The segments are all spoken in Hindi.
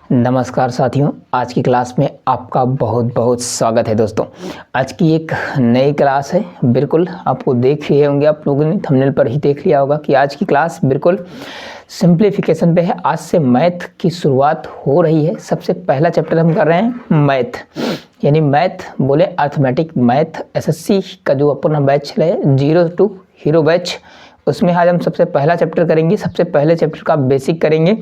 नमस्कार साथियों, आज की क्लास में आपका बहुत बहुत स्वागत है। दोस्तों, आज की एक नई क्लास है। बिल्कुल आपको देख लिए होंगे, आप लोगों ने थंबनेल पर ही देख लिया होगा कि आज की क्लास बिल्कुल सिंप्लीफिकेशन पे है। आज से मैथ की शुरुआत हो रही है। सबसे पहला चैप्टर हम कर रहे हैं मैथ, यानी मैथ बोले अर्थमेटिक मैथ। एसएससी का जो अपना बैच है 0 to हीरो बैच, उसमें आज हम सबसे पहला चैप्टर करेंगे। सबसे पहले चैप्टर का बेसिक करेंगे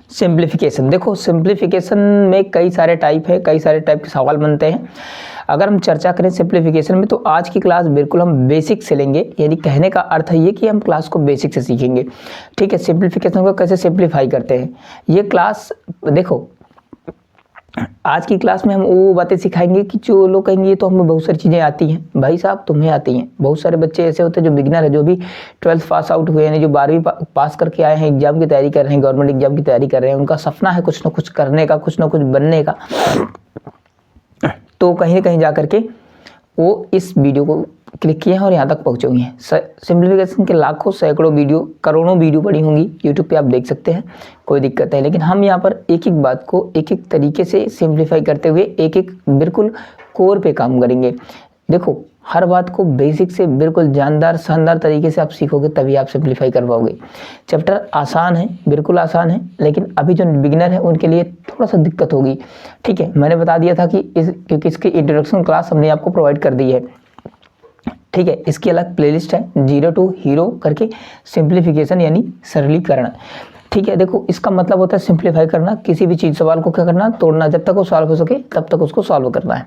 सिंप्लीफिकेशन। देखो, सिंप्लीफिकेशन में कई सारे टाइप है, कई सारे टाइप के सवाल बनते हैं। अगर हम चर्चा करें सिंप्लीफिकेशन में, तो आज की क्लास बिल्कुल हम बेसिक से लेंगे। यानी कहने का अर्थ है ये कि हम क्लास को बेसिक से सीखेंगे। ठीक है, सिंप्लीफिकेशन को कैसे सिंप्लीफाई करते हैं ये क्लास। देखो, आज की क्लास में हम वो बातें सिखाएंगे कि जो लोग कहेंगे ये तो हमें बहुत सारी चीज़ें आती हैं। भाई साहब, तुम्हें आती हैं। बहुत सारे बच्चे ऐसे होते हैं जो बिगिनर है, जो भी 12th पास आउट हुए, यानी जो 12वीं पास करके आए हैं, एग्जाम की तैयारी कर रहे हैं, गवर्नमेंट एग्जाम की तैयारी कर रहे हैं। उनका सपना है कुछ ना कुछ करने का, कुछ ना कुछ बनने का। तो कहीं ना कहीं जा करके वो इस वीडियो को क्लिक किए हैं और यहाँ तक पहुँचे हुए हैं। सिंप्लीफिकेशन के लाखों सैकड़ों वीडियो, करोड़ों वीडियो पड़ी होंगी यूट्यूब पे, आप देख सकते हैं, कोई दिक्कत है। लेकिन हम यहाँ पर एक एक बात को एक एक तरीके से सिंप्लीफाई करते हुए एक एक बिल्कुल कोर पे काम करेंगे। देखो, हर बात को बेसिक से बिल्कुल जानदार शानदार तरीके से आप सीखोगे, तभी आप सिंप्लीफाई कर पाओगे। चैप्टर आसान है, बिल्कुल आसान है, लेकिन अभी जो बिगिनर है उनके लिए थोड़ा सा दिक्कत होगी। ठीक है, मैंने बता दिया था कि क्योंकि इसकी इंट्रोडक्शन क्लास हमने आपको प्रोवाइड कर दी है। ठीक है, इसकी अलग प्लेलिस्ट है 0 to हीरो करके, सिंप्लीफिकेशन यानी सरलीकरण। ठीक है, देखो, इसका मतलब होता है सिंप्लीफाई करना, किसी भी चीज़ सवाल को क्या करना, तोड़ना। जब तक वो सॉल्व हो सके तब तक उसको सॉल्व करना है।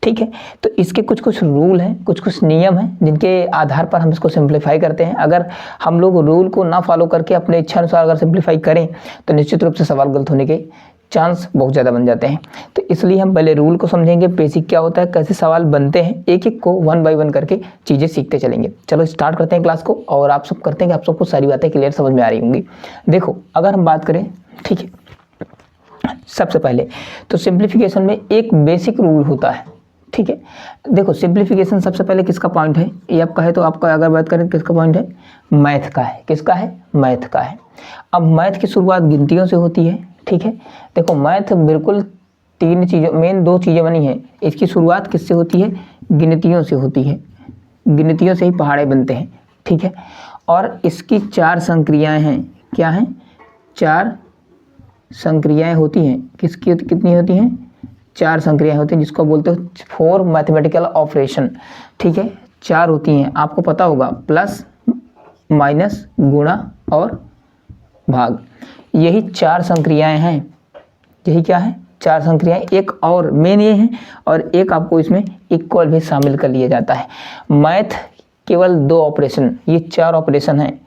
ठीक है, तो इसके कुछ कुछ रूल हैं, कुछ कुछ नियम हैं, जिनके आधार पर हम इसको सिंप्लीफाई करते हैं। अगर हम लोग रूल को ना फॉलो करके अपने इच्छा अनुसार अगर सिंप्लीफाई करें तो निश्चित रूप से सवाल गलत होने के चांस बहुत ज़्यादा बन जाते हैं। तो इसलिए हम पहले रूल को समझेंगे, बेसिक क्या होता है, कैसे सवाल बनते हैं, एक एक को 1 by 1 करके चीज़ें सीखते चलेंगे। चलो स्टार्ट करते हैं क्लास को, और आप सब करते हैं कि आप सबको सारी बातें क्लियर समझ में आ रही होंगी। देखो, अगर हम बात करें, ठीक है, सबसे पहले तो सिंप्लीफिकेशन में एक बेसिक रूल होता है। ठीक है, देखो, सिंप्लीफिकेशन सबसे पहले किसका पॉइंट है, ये आपका है। तो आपका अगर बात करें किसका पॉइंट है, मैथ का है। किसका है, मैथ का है। अब मैथ की शुरुआत गिनतियों से होती है। ठीक है, देखो, मैथ बिल्कुल 3 चीज़ों, मेन 2 चीज़ें बनी हैं। इसकी शुरुआत किससे होती है, गिनतियों से होती है। गिनतियों से ही पहाड़े बनते हैं। ठीक है, और इसकी 4 संक्रियाएं हैं। क्या हैं, 4 संक्रियाएं होती हैं। किसकी कितनी होती हैं, 4 संक्रियाएं होती हैं, जिसको बोलते हो 4 मैथमेटिकल ऑपरेशन। ठीक है, 4 होती हैं, आपको पता होगा, प्लस माइनस गुणा और भाग। यही 4 संक्रियाएं हैं। यही क्या है, 4 संक्रियाएं। एक और मेन ये है, और एक आपको इसमें इक्वल भी शामिल कर लिया जाता है। मैथ केवल 2 ऑपरेशन, ये 4 ऑपरेशन हैं,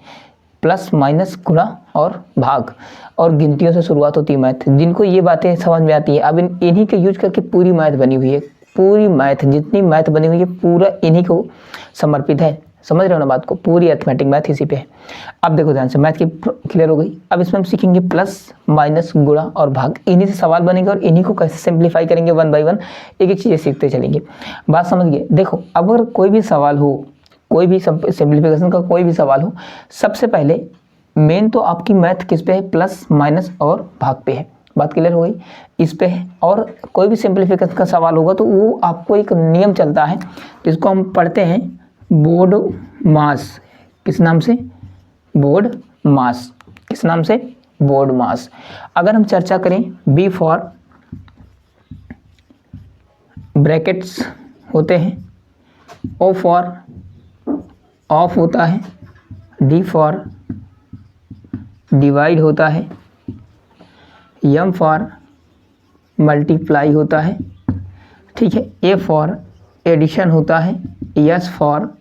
प्लस माइनस गुणा और भाग। और गिनतियों से शुरुआत होती है मैथ। जिनको ये बातें समझ में आती है, अब इन्हीं के यूज करके पूरी मैथ बनी हुई है। पूरी मैथ, जितनी मैथ बनी हुई है, पूरा इन्हीं को समर्पित है। समझ रहे हो ना बात को, पूरी अर्थमेटिक मैथ इसी पे है। अब देखो ध्यान से, मैथ की क्लियर हो गई। अब इसमें हम सीखेंगे प्लस माइनस गुणा और भाग। इन्हीं से सवाल बनेंगे और इन्हीं को कैसे सिंप्लीफाई करेंगे 1 by 1, एक एक चीज़ें सीखते चलेंगे। बात समझ गए। देखो, अगर कोई भी सवाल हो, कोई भी सिंप्लीफिकेशन का कोई भी सवाल हो, सबसे पहले मेन तो आपकी मैथ किस पे है, प्लस माइनस और भाग पे है। बात क्लियर हो गई, इस पे है। और कोई भी सिंप्लीफिकेशन का सवाल होगा तो वो आपको एक नियम चलता है, जिसको हम पढ़ते हैं बोर्ड मास। किस नाम से, बोर्ड मास। किस नाम से, बोर्ड मास। अगर हम चर्चा करें, बी फॉर ब्रैकेट्स होते हैं, ओ फॉर ऑफ होता है, डी फॉर डिवाइड होता है, एम फॉर मल्टीप्लाई होता है। ठीक है, ए फॉर एडिशन होता है, एस फॉर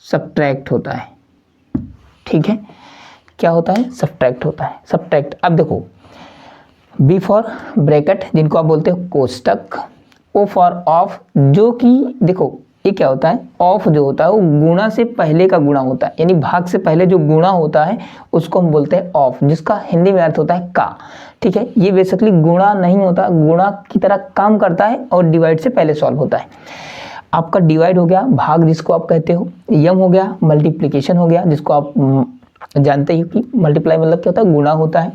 सब्ट्रैक्ट होता है। ठीक है, क्या होता है, सब्ट्रैक्ट होता है, सब्ट्रैक्ट। अब देखो, बी फॉर ब्रैकेट, जिनको आप बोलते हो कोष्टक, ओ फॉर ऑफ, जो कि देखो ये क्या होता है, ऑफ जो होता है वो गुणा से पहले का गुणा होता है, यानी भाग से पहले जो गुणा होता है उसको हम बोलते हैं ऑफ, जिसका हिंदी में अर्थ होता है का। ठीक है, ये बेसिकली गुणा नहीं होता, गुणा की तरह काम करता है और डिवाइड से पहले सॉल्व होता है। आपका डिवाइड हो गया, भाग जिसको आप कहते हो, यम हो गया, मल्टीप्लिकेशन हो गया, जिसको आप जानते ही कि मल्टीप्लाई मतलब क्या होता है, गुणा होता है।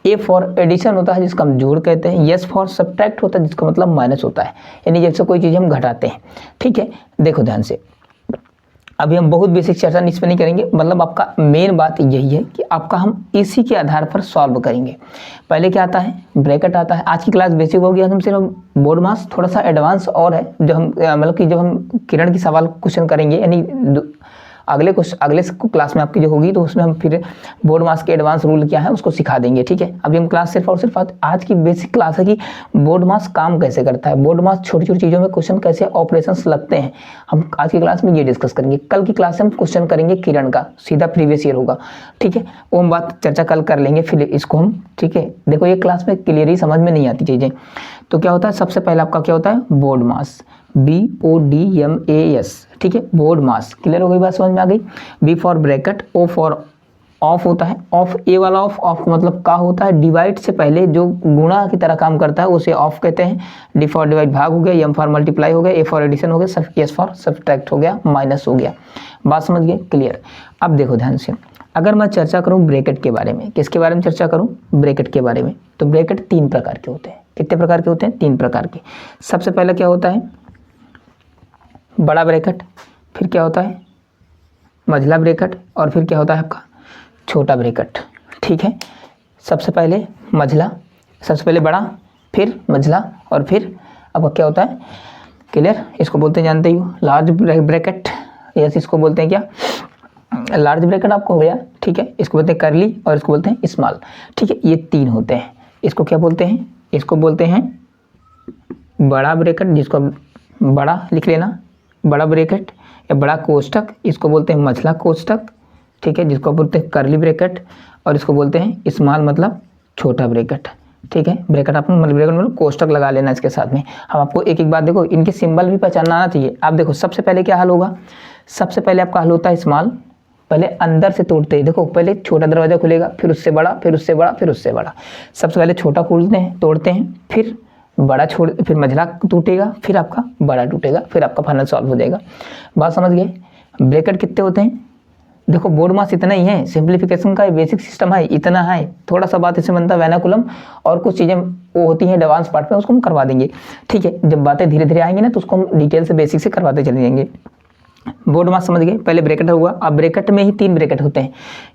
ए फॉर एडिशन होता है जिसका हम जोड़ कहते हैं, एस फॉर सब्ट्रैक्ट होता है जिसका मतलब माइनस होता है, यानी जैसे कोई चीज़ हम घटाते हैं। ठीक है, देखो ध्यान से, अभी हम बहुत बेसिक चर्चा इस पर नहीं करेंगे, मतलब आपका मेन बात यही है कि आपका हम इसी के आधार पर सॉल्व करेंगे। पहले क्या आता है, ब्रैकेट आता है। आज की क्लास बेसिक होगी, हम सिर्फ बोर्ड मास थोड़ा सा एडवांस और है, जो हम मतलब कि जब हम किरण की सवाल क्वेश्चन करेंगे, यानी अगले क्लास में आपकी जो होगी, तो उसमें हम फिर बोर्ड मास के एडवांस रूल क्या है उसको सिखा देंगे। ठीक है, अभी हम क्लास सिर्फ और सिर्फ आज की बेसिक क्लास है कि बोर्ड मास काम कैसे करता है, बोर्ड मास छोटी छोटी चीज़ों में क्वेश्चन कैसे ऑपरेशंस लगते हैं, हम आज की क्लास में ये डिस्कस करेंगे। कल की क्लास में हम क्वेश्चन करेंगे किरण का, सीधा प्रीवियस ईयर होगा। ठीक है, वो हम बात चर्चा कल कर लेंगे, फिर इसको हम, ठीक है, देखो ये क्लास में क्लियर ही समझ में नहीं आती चीज़ें। तो क्या होता है, सबसे पहले आपका क्या होता है, बोर्ड मास, BODMAS। ठीक है, बोर्ड मास, क्लियर हो गई बात, समझ में आ गई। B for bracket, O for of होता है, ऑफ, ए वाला ऑफ का मतलब का होता है, डिवाइड से पहले जो गुणा की तरह काम करता है उसे ऑफ कहते हैं। डी फॉर डिवाइड भाग हो गया, एम फॉर मल्टीप्लाई हो गया, ए फॉर एडिशन हो गया, एस फॉर सब्ट्रैक्ट हो गया, माइनस हो गया। बात समझ गए, क्लियर। अब देखो ध्यान से, अगर मैं चर्चा करूं ब्रैकेट के बारे में, किसके बारे में चर्चा करूं, ब्रैकेट के बारे में, तो ब्रैकेट 3 प्रकार के होते हैं। कितने प्रकार के होते हैं, 3 प्रकार के। सबसे पहले क्या होता है, बड़ा ब्रैकेट, फिर क्या होता है मझला ब्रैकेट, और फिर क्या होता है आपका छोटा ब्रैकेट। ठीक है, सबसे पहले मझला, सबसे पहले बड़ा, फिर मझला, और फिर आपका क्या होता है, क्लियर। इसको बोलते हैं, जानते ही हो, लार्ज ब्रैकेट, यस, इसको बोलते हैं क्या, लार्ज ब्रैकेट आपको हो गया। ठीक है, इसको बोलते हैं करली, और इसको बोलते हैं स्मॉल। ठीक है, ये 3 होते हैं। इसको क्या बोलते हैं, इसको बोलते हैं बड़ा ब्रैकेट, जिसको बड़ा लिख लेना, बड़ा ब्रैकेट या बड़ा कोष्टक, इसको बोलते हैं मझला कोष्टक। ठीक है, जिसको बोलते हैं करली ब्रैकेट, और इसको बोलते हैं स्मॉल मतलब छोटा ब्रैकेट। ठीक है, ब्रैकेट आपको मतलब ब्रैकेट मतलब कोष्टक लगा लेना इसके साथ में। हम आपको एक एक बात, देखो इनके सिंबल भी पहचानना आना चाहिए। आप देखो सबसे पहले क्या हल होगा, सबसे पहले आपका हल होता है स्मॉल, पहले अंदर से तोड़ते हैं, देखो पहले छोटा दरवाजा खुलेगा, फिर उससे बड़ा, फिर उससे बड़ा, फिर उससे बड़ा। सबसे पहले छोटा खोलते हैं, तोड़ते हैं, फिर बड़ा छोड़, फिर मझला टूटेगा, फिर आपका बड़ा टूटेगा, फिर आपका फाइनल सॉल्व हो जाएगा। बात समझ गए। ब्रैकेट कितने होते हैं, देखो बोर्ड मास इतना ही है, सिंप्लीफिकेशन का बेसिक सिस्टम है, इतना है। थोड़ा सा बात इसमें बनता है वैनाकुलम, और कुछ चीज़ें वो होती हैं एडवांस पार्ट में, उसको हम करवा देंगे। ठीक है, जब बातें धीरे धीरे आएंगी ना, तो उसको हम डिटेल से बेसिक से करवाते चले जाएंगे। बोर्ड मास समझ गए, पहले ब्रैकेट हुआ। अब ब्रैकेट में ही 3 ब्रैकेट होते हैं,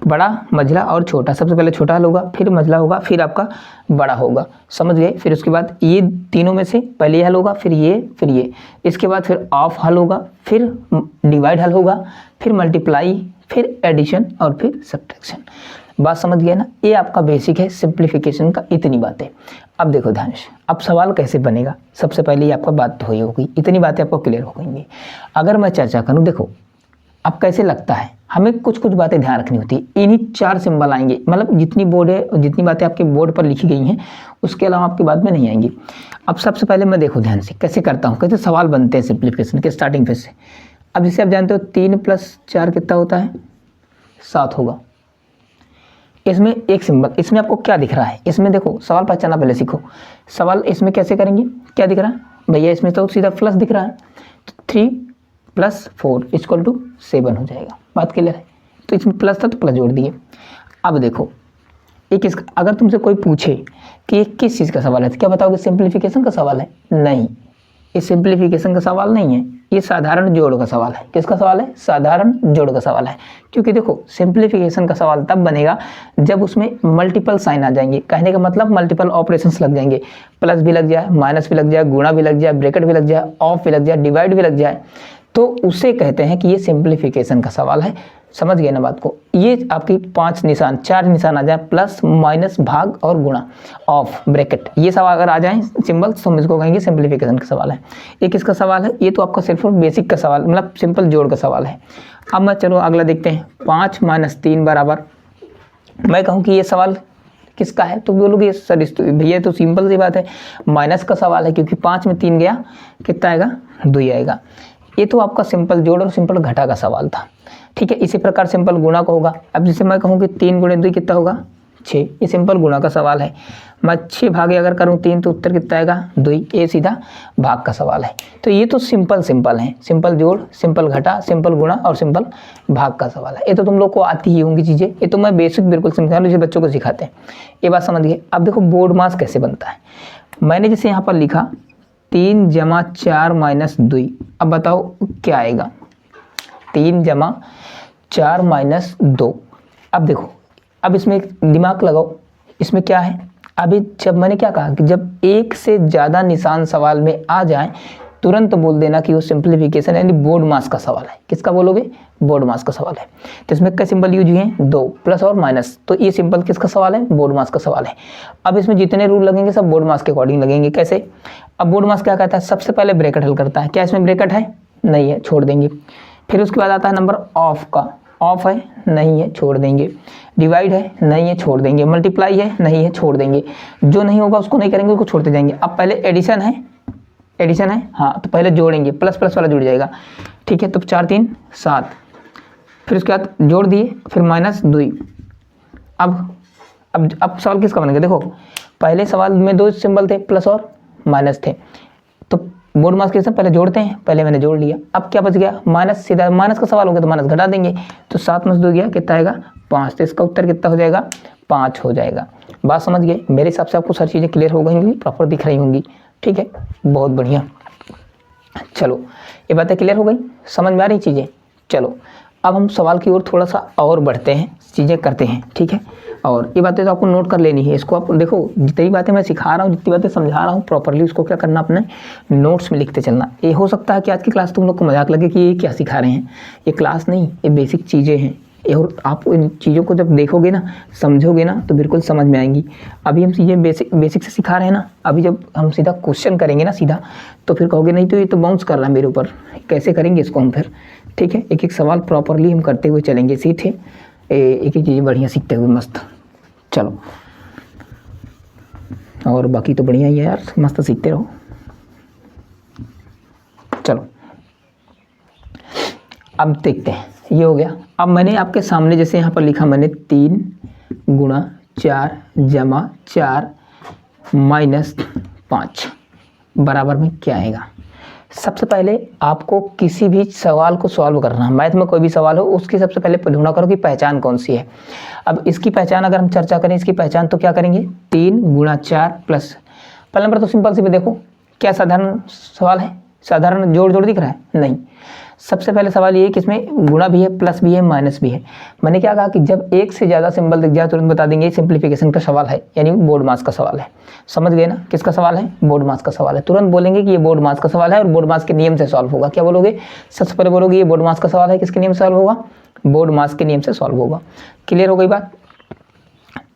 बड़ा, मझला और छोटा। सबसे पहले छोटा हल होगा, फिर मझला होगा, फिर आपका बड़ा होगा, समझ गए। फिर उसके बाद ये तीनों में से पहले हल होगा, फिर ये, इसके बाद फिर ऑफ हल होगा, फिर डिवाइड हल होगा, फिर मल्टीप्लाई, फिर एडिशन, और फिर सब्ट्रैक्शन। बात समझ गए ना, ये आपका बेसिक है सिंप्लीफिकेशन का, इतनी बातें। अब देखो ध्यान से, अब सवाल कैसे बनेगा, सबसे पहले ये आपका बात हुई होगी, इतनी बातें आपको क्लियर हो गई। अगर मैं चर्चा करूं, देखो अब कैसे लगता है, हमें कुछ कुछ बातें ध्यान रखनी होती है। इन्हीं 4 सिंबल आएंगे, मतलब जितनी बोर्ड है, जितनी बातें आपके बोर्ड पर लिखी गई हैं, उसके अलावा आपकी बात में नहीं आएंगी। अब सबसे पहले मैं देखो ध्यान से कैसे करता हूँ, कैसे सवाल बनते हैं सिंप्लीफिकेशन के स्टार्टिंग फेज से। अब जैसे आप जानते हो 3 + 4 कितना होता है, 7 होगा। इसमें एक सिंबल, इसमें आपको क्या दिख रहा है, इसमें देखो सवाल पहचानना पहले सीखो। सवाल इसमें कैसे करेंगे, क्या दिख रहा है भैया, इसमें तो सीधा प्लस दिख रहा है, तो 3 + 4 = 7 हो जाएगा। बात क्लियर है, तो इसमें प्लस था तो प्लस जोड़ दिए। अब देखो एक इसका, अगर तुमसे कोई पूछे कि ये किस चीज़ का सवाल है, तो क्या बताओगे, सिंप्लीफिकेशन का सवाल है? नहीं, ये सिंप्लीफिकेशन का सवाल नहीं है, ये साधारण जोड़ का सवाल है। किसका सवाल है, साधारण जोड़ का सवाल है। क्योंकि देखो सिंप्लीफिकेशन का सवाल तब बनेगा जब उसमें मल्टीपल साइन आ जाएंगे, कहने का मतलब मल्टीपल ऑपरेशंस लग जाएंगे, प्लस भी लग जाए, माइनस भी लग जाए, गुणा भी लग जाए, ब्रैकेट भी लग जाए, ऑफ भी लग जाए, डिवाइड भी लग जाए, तो उसे कहते हैं कि ये सिंप्लीफिकेशन का सवाल है। समझ गए ना बात को, ये आपकी 4 निशान आ जाए, प्लस, माइनस, भाग और गुणा, ऑफ, ब्रैकेट, ये सब अगर आ जाएं सिंबल, तो हम इसको कहेंगे सिंप्लीफिकेशन का सवाल है। ये किसका सवाल है, ये तो आपका सिर्फ बेसिक का सवाल, मतलब सिंपल जोड़ का सवाल है। अब मैं चलो अगला देखते हैं, 5 - 3 बराबर, मैं कहूँ कि ये सवाल किसका है, तो बोलोगे सर भैया तो सिंपल सी बात है, माइनस का सवाल है, क्योंकि 5 में 3 गया, कितना आएगा, 2 आएगा। ये तो आपका सिंपल जोड़ और सिंपल घटा का सवाल था। ठीक है, इसी प्रकार सिंपल गुणा का होगा। अब जैसे मैं कहूँ कि 3 × 2 कितना होगा, 6, ये सिंपल गुणा का सवाल है। मैं 6 भागे अगर करूँ 3 तो उत्तर कितना आएगा 2। ये सीधा भाग का सवाल है। तो ये तो सिंपल है, सिंपल जोड़, सिंपल घटा, सिंपल गुणा और सिंपल भाग का सवाल है। ये तो तुम लोग को आती ही होंगी चीज़ें, ये तो मैं बेसिक बिल्कुल समझा रहा हूँ, जैसे बच्चों को सिखाते हैं। ये बात समझ गए। अब देखो बोर्ड मास कैसे बनता है। मैंने जैसे यहाँ पर लिखा 3 + 4 - 2। अब बताओ क्या आएगा, 3 + 4 - 2। अब देखो, अब इसमें दिमाग लगाओ, इसमें क्या है। अभी जब मैंने क्या कहा कि जब एक से ज़्यादा निशान सवाल में आ जाए तुरंत बोल देना कि वो सिंप्लीफिकेशन यानी बोर्ड मास का सवाल है। किसका बोलोगे, बोर्ड मास का सवाल है। तो इसमें क्या सिंबल यूज हुए हैं, 2 प्लस और माइनस, तो ये सिंपल किसका सवाल है, बोर्ड मास का सवाल है। अब इसमें जितने रूल लगेंगे सब बोर्ड मास के अकॉर्डिंग लगेंगे। कैसे, अब बोर्ड मास क्या कहता है, सबसे पहले ब्रैकेट हल करता है। क्या इसमें ब्रैकेट है, नहीं है, छोड़ देंगे। फिर उसके बाद आता है नंबर ऑफ का, ऑफ है, नहीं है, छोड़ देंगे। डिवाइड है, नहीं है, छोड़ देंगे। मल्टीप्लाई है, नहीं है, छोड़ देंगे। जो नहीं होगा उसको नहीं करेंगे, उसको छोड़ते जाएंगे। अब पहले एडिशन है, एडिशन है, हाँ, तो पहले जोड़ेंगे, प्लस प्लस वाला जुड़ जाएगा, ठीक है। तो 4 3 7, फिर उसके बाद जोड़ दिए, फिर -2। अब सवाल किसका बनेगा, देखो पहले सवाल में 2 सिंबल थे, प्लस और माइनस थे, तो बोर्ड मास के पहले जोड़ते हैं, पहले मैंने जोड़ लिया। अब क्या बच गया, माइनस, सीधा माइनस का सवाल हो गया तो माइनस घटा देंगे। तो 7 - 2 गया, कितना आएगा 5। तो इसका उत्तर कितना हो जाएगा, 5 हो जाएगा। बात समझ गए, मेरे हिसाब से आपको सारी चीज़ें क्लियर हो गई होंगी, प्रॉपर दिख रही होंगी, ठीक है, बहुत बढ़िया। चलो ये बातें क्लियर हो गई, समझ में आ रही चीज़ें। चलो अब हम सवाल की ओर थोड़ा सा और बढ़ते हैं, चीज़ें करते हैं, ठीक है। और ये बातें तो आपको नोट कर लेनी है, इसको आप देखो, जितनी बातें मैं सिखा रहा हूँ, जितनी बातें समझा रहा हूँ प्रॉपरली, उसको क्या करना, अपने नोट्स में लिखते चलना। ये हो सकता है कि आज की क्लास तुम लोग को मजाक लगे कि ये क्या सिखा रहे हैं, ये क्लास नहीं, ये बेसिक चीज़ें हैं। और आप इन चीज़ों को जब देखोगे ना, समझोगे ना, तो बिल्कुल समझ में आएंगी। अभी हम चीज़ें बेसिक से सिखा रहे हैं ना, अभी जब हम सीधा क्वेश्चन करेंगे ना सीधा, तो फिर कहोगे नहीं तो ये तो बाउंस कर रहा है मेरे ऊपर, कैसे करेंगे इसको हम फिर, ठीक है। एक एक सवाल प्रॉपरली हम करते हुए चलेंगे, सीधे एक एक चीज़ बढ़िया सीखते हुए, मस्त। चलो, और बाकी तो बढ़िया ही है यार, मस्त सीखते रहो। चलो अब देखते हैं, ये हो गया। अब मैंने आपके सामने जैसे यहाँ पर लिखा, मैंने 3 × 4 + 4 - 5 बराबर में क्या आएगा। सबसे पहले आपको किसी भी सवाल को सॉल्व करना है, मैथ में कोई भी सवाल हो, उसकी सबसे पहले ढूंढा करो कि पहचान कौन सी है। अब इसकी पहचान अगर हम चर्चा करें, इसकी पहचान तो क्या करेंगे, 3 × 4 प्लस, पहले नंबर तो सिंपल सी भी देखो, क्या साधारण सवाल है, साधारण जोड़ दिख रहा है, नहीं। सबसे पहले सवाल ये कि इसमें गुणा भी है, प्लस भी है, माइनस भी है। मैंने क्या कहा कि जब एक से ज़्यादा सिंबल दिख जाए तुरंत बता देंगे सिंप्लीफिकेशन का सवाल है, यानी बोर्ड मास का सवाल है। समझ गए ना, किसका सवाल है, बोर्ड मास का सवाल है। तुरंत बोलेंगे कि ये बोर्ड मास का सवाल है और बोर्ड मास के नियम से सॉल्व होगा। क्या बोलोगे, सबसे पहले बोलोगे ये बोर्ड मास का सवाल है, किसके नियम से सॉल्व होगा, बोर्ड मास के नियम से सॉल्व होगा। क्लियर हो गई बात।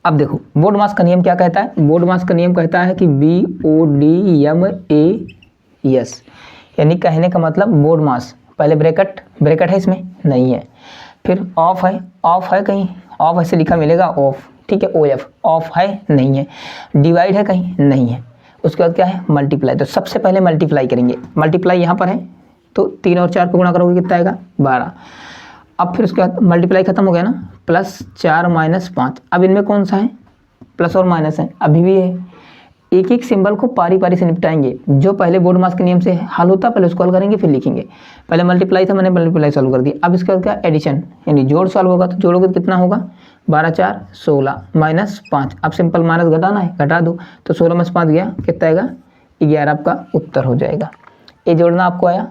अब देखो बोर्ड मास का नियम क्या कहता है, बोर्ड मास का नियम कहता है कि BODMAS, यानी कहने का मतलब बोर्ड मास, पहले ब्रैकेट है, इसमें नहीं है, फिर ऑफ है कहीं, ऑफ ऐसे लिखा मिलेगा, ऑफ, ठीक है, OF, ऑफ है, नहीं है। डिवाइड है कहीं, नहीं है। उसके बाद क्या है, मल्टीप्लाई। तो सबसे पहले मल्टीप्लाई करेंगे, मल्टीप्लाई यहाँ पर है तो 3 और 4 को गुणा करोगे कितना आएगा, 12। अब फिर उसके बाद मल्टीप्लाई खत्म हो गया ना, +4 - 5। अब इनमें कौन सा है, प्लस और माइनस है, अभी भी है। एक एक सिंबल को पारी पारी से निपटाएंगे, जो पहले बोर्ड मास के नियम से हल होता है पहले उसको हल करेंगे, फिर लिखेंगे। पहले मल्टीप्लाई था, मैंने मल्टीप्लाई सॉल्व कर दिया। अब इसके बाद क्या, एडिशन, यानी जोड़ सॉल्व होगा, तो जोड़ोगे तो कितना होगा, 12 × 4 = 16 -5। अब सिंपल माइनस घटाना है, घटा दो, तो 16 में 5 गया, कितना आएगा, 11 आपका उत्तर हो जाएगा। ये जोड़ना आपको आया,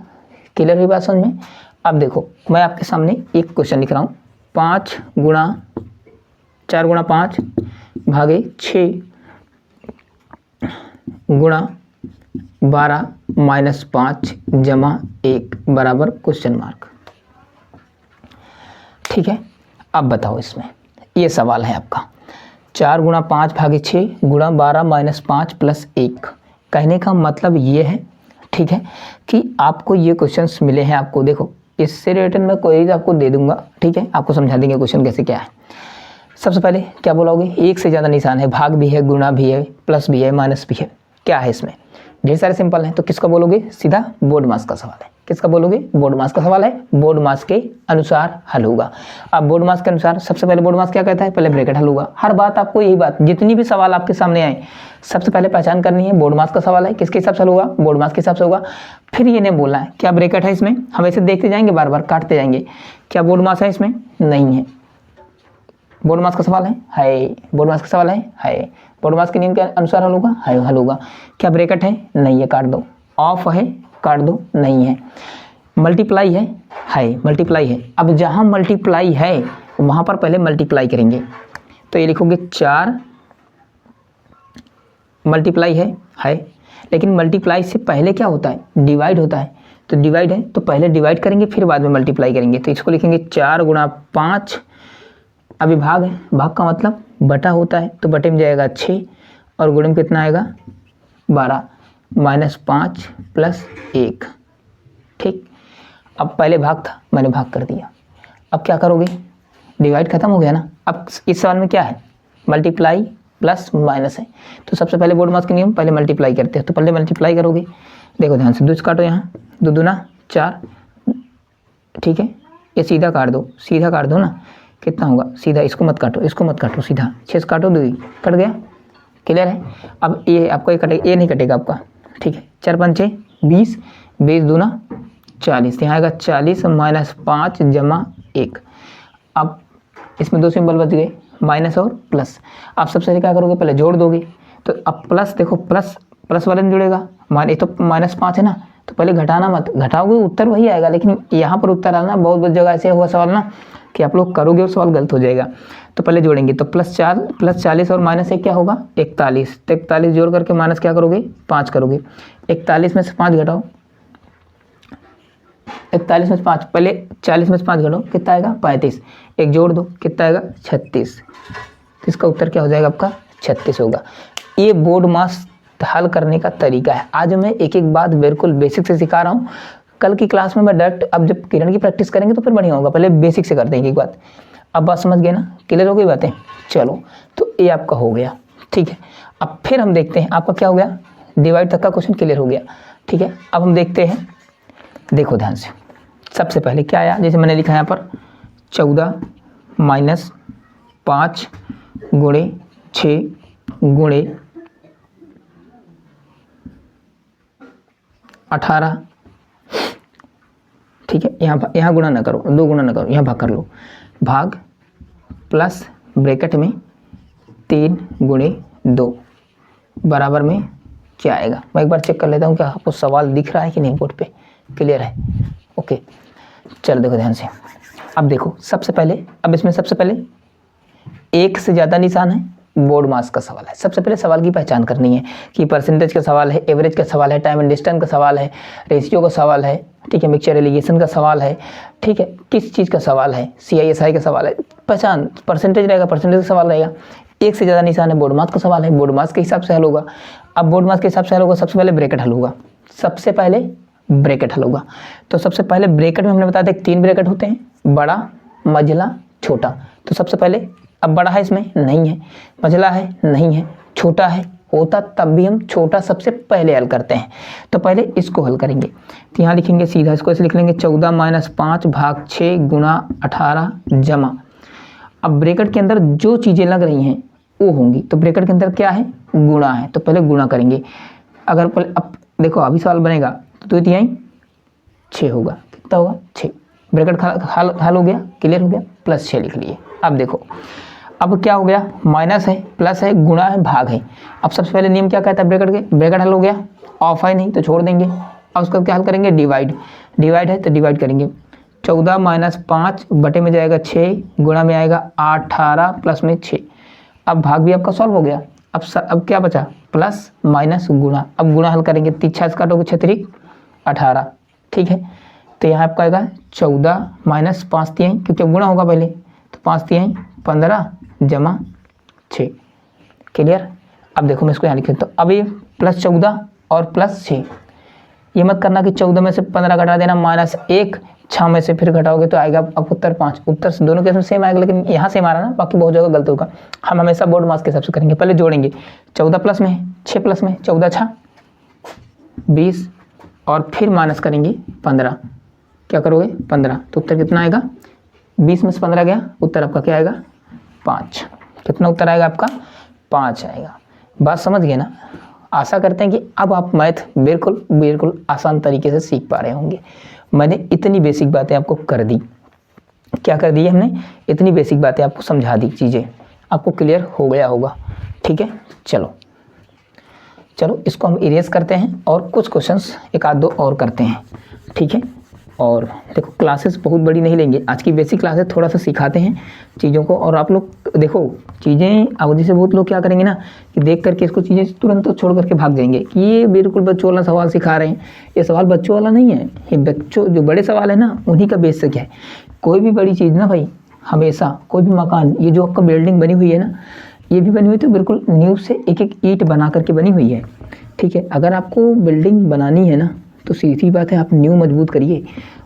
क्लियर हुई बात समझ में। अब देखो मैं आपके सामने एक क्वेश्चन लिख रहा हूँ, 4 × 5 भागे 6 गुणा 12 - 5 + 1 बराबर क्वेश्चन मार्क, ठीक है। अब बताओ, इसमें ये सवाल है आपका, 4 × 5 भागे 6 गुणा 12 - 5 + 1। कहने का मतलब ये है, ठीक है, कि आपको ये क्वेश्चंस मिले हैं। आपको देखो इससे रिलेटेड मैं कोई आपको दे दूंगा, ठीक है, आपको समझा देंगे क्वेश्चन कैसे क्या है। सबसे पहले क्या बोलोगे, एक से ज़्यादा निशान है, भाग भी है, गुणा भी है, प्लस भी है, माइनस भी है, क्या है इसमें, ढेर सारे सिंपल हैं, तो किसका बोलोगे, सीधा बोर्ड मास का सवाल है। किसका बोलोगे, बोर्ड मास का सवाल है, बोर्ड मास के अनुसार हल होगा। अब बोर्ड मास के अनुसार सबसे पहले बोर्ड मास क्या कहता है, पहले ब्रैकेट हल होगा। हर बात आपको यही बात, जितनी भी सवाल आपके सामने आए सबसे पहले पहचान करनी है बोर्ड मास का सवाल है, किसके हिसाब से हल होगा, बोर्ड मास के हिसाब से होगा। फिर ये नहीं बोलना है क्या ब्रैकेट है इसमें, हम ऐसे देखते जाएंगे बार बार काटते जाएंगे, क्या बोर्ड मास है इसमें, नहीं है। बोर्ड मास का सवाल है, बोर्ड मास का सवाल है, बोर्ड मास के नियम के अनुसार हल होगा, है, हल होगा। क्या ब्रैकेट है, नहीं है, काट दो। ऑफ है, काट दो, नहीं है। मल्टीप्लाई है, मल्टीप्लाई है। अब जहाँ मल्टीप्लाई है वहाँ पर पहले मल्टीप्लाई करेंगे, तो ये लिखोगे 4 मल्टीप्लाई है, लेकिन मल्टीप्लाई से पहले क्या होता है, डिवाइड होता है। तो डिवाइड है तो पहले डिवाइड करेंगे फिर बाद में मल्टीप्लाई करेंगे, तो इसको लिखेंगे 4 गुणा 5। अभी भाग है, भाग का मतलब बटा होता है, तो बटे में जाएगा 6 और गुणे में कितना आएगा 12 -5 + 1। ठीक, अब पहले भाग था मैंने भाग कर दिया, अब क्या करोगे, डिवाइड खत्म हो गया ना। अब इस सवाल में क्या है, मल्टीप्लाई प्लस माइनस है, तो सबसे पहले बोर्ड मास के नियम पहले मल्टीप्लाई करते हैं, तो पहले मल्टीप्लाई करोगे। देखो ध्यान से, 2 काटो, यहाँ 2 दूना 4, ठीक है, ये सीधा काट दो ना, कितना होगा, सीधा, इसको मत काटो, सीधा 6 काटो, 2 कट गया, क्लियर है। अब ये आपको ये नहीं कटेगा आपका, ठीक है। 4 × 5 = 20, 20 दूना 40, यहाँ आएगा 40 -5 + 1। अब इसमें 2 सिंबल बच गए, माइनस और प्लस। आप सबसे पहले क्या करोगे, पहले जोड़ दोगे, तो अब प्लस, देखो प्लस वाले में जुड़ेगा, ये तो -5 है ना, तो पहले घटाना मत, घटाओगे उत्तर वही आएगा, लेकिन यहाँ पर उत्तर आना बहुत जगह ऐसे हुआ सवाल ना कि आप लोग करोगे और सवाल गलत हो जाएगा। तो पहले जोड़ेंगे, तो +40 और -1 क्या होगा 41, तो 41 जोड़ करके माइनस क्या करोगे 5 करोगे, 41 में से 5 घटाओ, 41 में से 5, पहले 40 में से 5 घटाओ, कितना आएगा 35, एक जोड़ दो, कितना आएगा 36, तो इसका उत्तर क्या हो जाएगा आपका 36 होगा। ये बोर्ड मास हल करने का तरीका है। आज मैं एक एक बात बिल्कुल बेसिक से सिखा रहा हूँ, कल की क्लास में मैं डायरेक्ट, अब जब किरण की प्रैक्टिस करेंगे तो फिर बढ़िया होगा, पहले बेसिक से करते हैं एक बात। अब बात समझ गए ना, क्लियर हो गई बातें, चलो तो ये आपका हो गया, ठीक है। अब फिर हम देखते हैं आपका क्या हो गया, डिवाइड तक का क्वेश्चन क्लियर हो गया, ठीक है। अब हम देखते हैं, देखो ध्यान से, सबसे पहले क्या आया, जैसे मैंने लिखा यहाँ पर 14 - 5 × 6 × 18, ठीक है। यहाँ गुणा ना करो, 2 गुणा ना करो, यहाँ भाग कर लो, भाग प्लस ब्रैकेट में 3 × 2 बराबर में क्या आएगा। मैं एक बार चेक कर लेता हूँ क्या आपको सवाल दिख रहा है कि नहीं, बोर्ड पे क्लियर है, ओके। चलो देखो ध्यान से, अब देखो सबसे पहले, अब इसमें सबसे पहले 1 से ज़्यादा निशान है, बोर्ड मास का सवाल है। सबसे पहले सवाल की पहचान करनी है कि परसेंटेज का सवाल है, एवरेज का सवाल है, टाइम एंड डिस्टेंस का सवाल है, रेशियो का सवाल है, ठीक है, मिक्सचर एलिगेशन का सवाल है, ठीक है, किस चीज़ का सवाल है, CISI का सवाल है, पहचान, परसेंटेज रहेगा, परसेंटेज का सवाल रहेगा। 1 से ज़्यादा निशान है, बोर्ड मास का सवाल है, बोर्ड मास के हिसाब से हल होगा। अब बोर्ड मास के हिसाब से हल होगा, सबसे पहले ब्रैकेट हल होगा, सबसे पहले ब्रैकेट हल होगा। तो सबसे पहले ब्रैकेट में हमने बताया था 3 ब्रैकेट होते हैं, बड़ा, मझला, छोटा। तो सबसे पहले, अब बड़ा है इसमें नहीं है, मझला है नहीं है, छोटा है, होता तब भी हम छोटा सबसे पहले हल करते हैं, तो पहले इसको हल करेंगे। तो यहाँ लिखेंगे सीधा, इसको ऐसे लिख लेंगे 14 - 5 / 6 × 18 जमा। अब ब्रैकेट के अंदर जो चीज़ें लग रही हैं वो होंगी, तो ब्रैकेट के अंदर क्या है, गुणा है, तो पहले गुणा करेंगे। अगर पहले, अब देखो अभी सवाल बनेगा तो 2 × 6 होगा, कितना होगा 6, ब्रैकेट हल हो गया, क्लियर हो गया, +6 लिख लिए। अब देखो, अब क्या हो गया, माइनस है, प्लस है, गुणा है, भाग है। अब सबसे पहले नियम क्या कहता है ब्रैकेट के, ब्रैकेट हल हो गया, ऑफ है नहीं तो छोड़ देंगे। अब उसका क्या हल करेंगे, डिवाइड है तो डिवाइड करेंगे, 14 - 5 बटे में जाएगा 6, गुणा में आएगा 18 प्लस में 6। अब भाग भी आपका सॉल्व हो गया। अब क्या बचा, प्लस माइनस गुणा। अब गुणा हल करेंगे, 3 6 काटोगे 6 × 18, ठीक है। तो यहाँ आपका आएगा 14 - 5 3, क्योंकि गुणा होगा पहले, तो 5 3 15 जमा 6, क्लियर। अब देखो मैं इसको यहाँ लिख लेता हूँ, अब ये +14 और +6, ये मत करना कि 14 में से 15 घटा देना, -1, 6 में से फिर घटाओगे तो आएगा अब उत्तर 5। उत्तर दोनों केस में सेम आएगा, लेकिन यहाँ सेम आ रहा ना, बाकी बहुत जगह गलत होगा। हम हमेशा बोर्ड मास के हिसाब से करेंगे, पहले जोड़ेंगे, 14 प्लस में 6 प्लस में 14 × 6 = 20 और फिर माइनस करेंगे 15, क्या करोगे 15, तो उत्तर कितना आएगा, 20 में से 15 गया, उत्तर आपका क्या आएगा 5। कितना उत्तर आएगा आपका 5 आएगा। बात समझ गए ना। आशा करते हैं कि अब आप मैथ बिल्कुल बिल्कुल आसान तरीके से सीख पा रहे होंगे। मैंने इतनी बेसिक बातें आपको कर दी, क्या कर दी है हमने, इतनी बेसिक बातें आपको समझा दी, चीज़ें आपको क्लियर हो गया होगा। ठीक है, चलो इसको हम इरेज करते हैं और कुछ क्वेश्चंस एक आध दो और करते हैं। ठीक है, और देखो क्लासेस बहुत बड़ी नहीं लेंगे, आज की बेसिक क्लासेस थोड़ा सा सिखाते हैं चीज़ों को। और आप लोग देखो चीज़ें अवधि से बहुत लोग क्या करेंगे ना कि देख करके इसको चीज़ें तुरंत तो छोड़ करके भाग जाएंगे कि ये बिल्कुल बच्चों वाला सवाल सिखा रहे हैं। ये सवाल बच्चों वाला नहीं है, ये बच्चों जो बड़े सवाल है ना उन्हीं का बेसिक है। कोई भी बड़ी चीज़ ना भाई, हमेशा कोई भी मकान, ये जो आपका बिल्डिंग बनी हुई है ना, ये भी बनी हुई तो बिल्कुल नींव से एक एक ईंट बना करके बनी हुई है। ठीक है, अगर आपको बिल्डिंग बनानी है ना तो सीधी बात है आप नींव मजबूत करिए,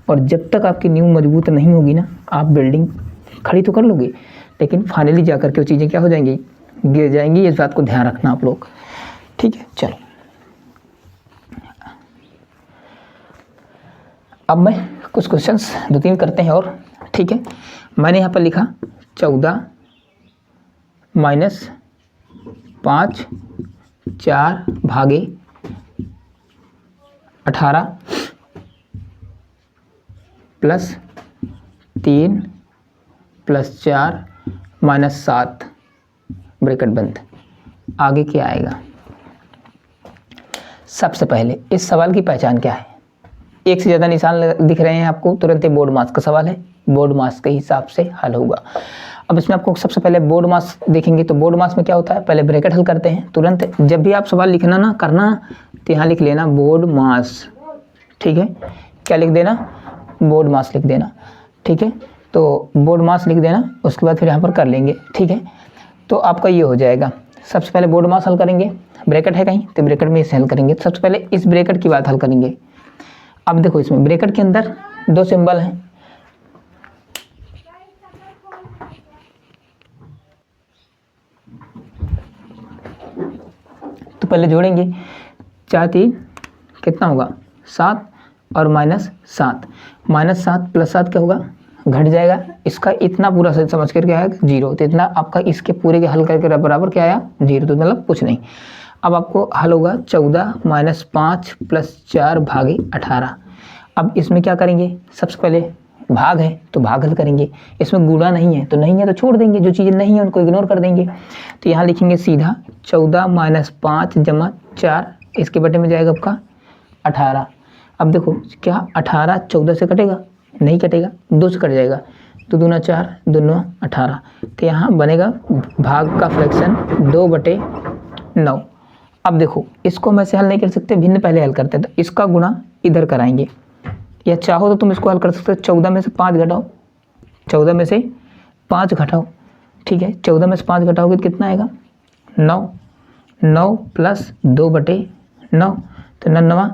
और जब तक आपकी नींव मजबूत नहीं होगी ना आप बिल्डिंग खड़ी तो कर लोगे लेकिन फाइनली जा करके वो चीज़ें क्या हो जाएंगी, गिर जाएंगी। इस बात को ध्यान रखना आप लोग। ठीक है, चलो अब मैं कुछ क्वेश्चंस 2-3 करते हैं और। ठीक है, मैंने यहाँ पर लिखा 14 - 5 4 भागे 18 + 3 + 4 - 7 ब्रैकेट बंद। आगे क्या आएगा। सबसे पहले इस सवाल की पहचान क्या है, एक से ज़्यादा निशान दिख रहे हैं आपको, तुरंत ही बोर्ड मास का सवाल है, बोर्ड मास के हिसाब से हल होगा। अब इसमें आपको सबसे पहले बोर्ड मास देखेंगे तो बोर्ड मास में क्या होता है, पहले ब्रैकेट हल करते हैं तुरंत। जब भी आप सवाल लिखना ना करना तो यहाँ लिख लेना बोर्ड मास। ठीक है, क्या लिख देना, बोर्ड मास लिख देना। ठीक है, तो बोर्ड मास लिख देना, उसके बाद फिर यहाँ पर कर लेंगे। ठीक है, तो आपका ये हो जाएगा। सबसे पहले बोर्ड मास हल करेंगे, ब्रैकेट है कहीं तो ब्रैकेट में इसे हल करेंगे। सबसे पहले इस ब्रैकेट की बात हल करेंगे। अब देखो इसमें ब्रैकेट के अंदर 2 सिंबल हैं, तो पहले जोड़ेंगे 4 3 कितना होगा 7 और -7 -7 + 7 क्या होगा, घट जाएगा। इसका इतना पूरा समझ कर क्या आएगा 0, तो इतना आपका इसके पूरे के हल करके बराबर क्या आया 0, तो मतलब कुछ नहीं। अब आपको हल होगा 14 - 5 + 4 भागे 18। अब इसमें क्या करेंगे, सबसे पहले भाग है तो भाग हल करेंगे। इसमें गुणा नहीं है तो छोड़ देंगे, जो चीज़ें नहीं है उनको इग्नोर कर देंगे। तो यहाँ लिखेंगे सीधा 14 - 5 + 4, इसके बटे में जाएगा आपका 18। अब देखो क्या 18 14 से कटेगा, नहीं कटेगा, 2 से कट जाएगा, तो 2 × 4 2 × 18। तो यहाँ बनेगा भाग का फ्रैक्शन 2/9। अब देखो इसको मैं से हल नहीं कर सकते, भिन्न पहले हल करते हैं, तो इसका गुणा इधर कराएंगे, या चाहो तो तुम इसको हल कर सकते हो। 14 में से 5 घटाओ, 14 में से 5 घटाओ। ठीक है, 14 में से 5 घटाओगे तो कितना आएगा 9, 9 + 2/9, तो 9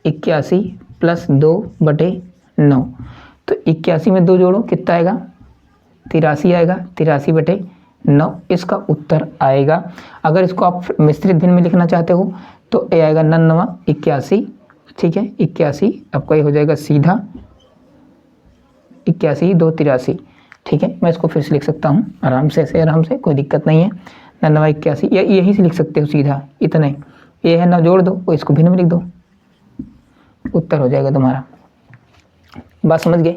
81 + 2/9, तो 81 में 2 जोड़ो कितना आएगा 83 आएगा, 83/9 इसका उत्तर आएगा। अगर इसको आप मिश्रित भिन्न में लिखना चाहते हो तो ये आएगा 9 81। ठीक है, 81 आपका ये हो जाएगा सीधा 81 2 83। ठीक है, मैं इसको फिर से लिख सकता हूँ आराम से, ऐसे आराम से, कोई दिक्कत नहीं है। 9 81 या यहीं से लिख सकते हो सीधा, इतना ही, ये है 9 जोड़ दो और इसको भिन्न में लिख दो, उत्तर हो जाएगा तुम्हारा। बात समझ गए।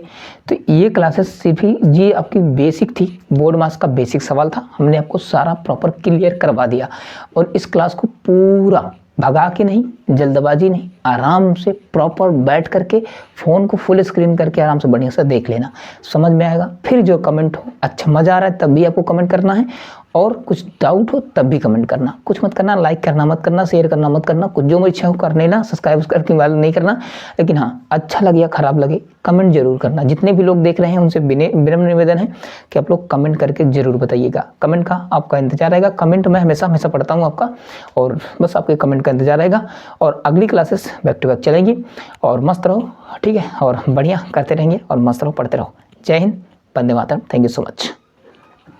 तो ये क्लासेस सिर्फ ही जी आपकी बेसिक थी, बोर्ड मास का बेसिक सवाल था, हमने आपको सारा प्रॉपर क्लियर करवा दिया। और इस क्लास को पूरा भगा के नहीं, जल्दबाजी नहीं, आराम से प्रॉपर बैठ करके फ़ोन को फुल स्क्रीन करके आराम से बढ़िया से देख लेना, समझ में आएगा। फिर जो कमेंट हो, अच्छा मज़ा आ रहा है तब भी आपको कमेंट करना है, और कुछ डाउट हो तब भी कमेंट करना, कुछ मत करना, लाइक करना मत करना, शेयर करना मत करना, कुछ जो इच्छा हो कर लेना, सब्सक्राइब करके वाला नहीं करना। लेकिन हाँ, अच्छा लगे या ख़राब लगे कमेंट जरूर करना। जितने भी लोग देख रहे हैं उनसे विनम्र निवेदन है कि आप लोग कमेंट करके ज़रूर बताइएगा। कमेंट का आपका इंतजार रहेगा, कमेंट मैं हमेशा पढ़ता हूँ आपका, और बस आपके कमेंट का इंतजार रहेगा। और अगली क्लासेस बैक टू बैक चलेंगी, और मस्त रहो, ठीक है, और बढ़िया करते रहेंगे और मस्त रहो, पढ़ते रहो। जय Hind, Vande Mataram, thank you so much.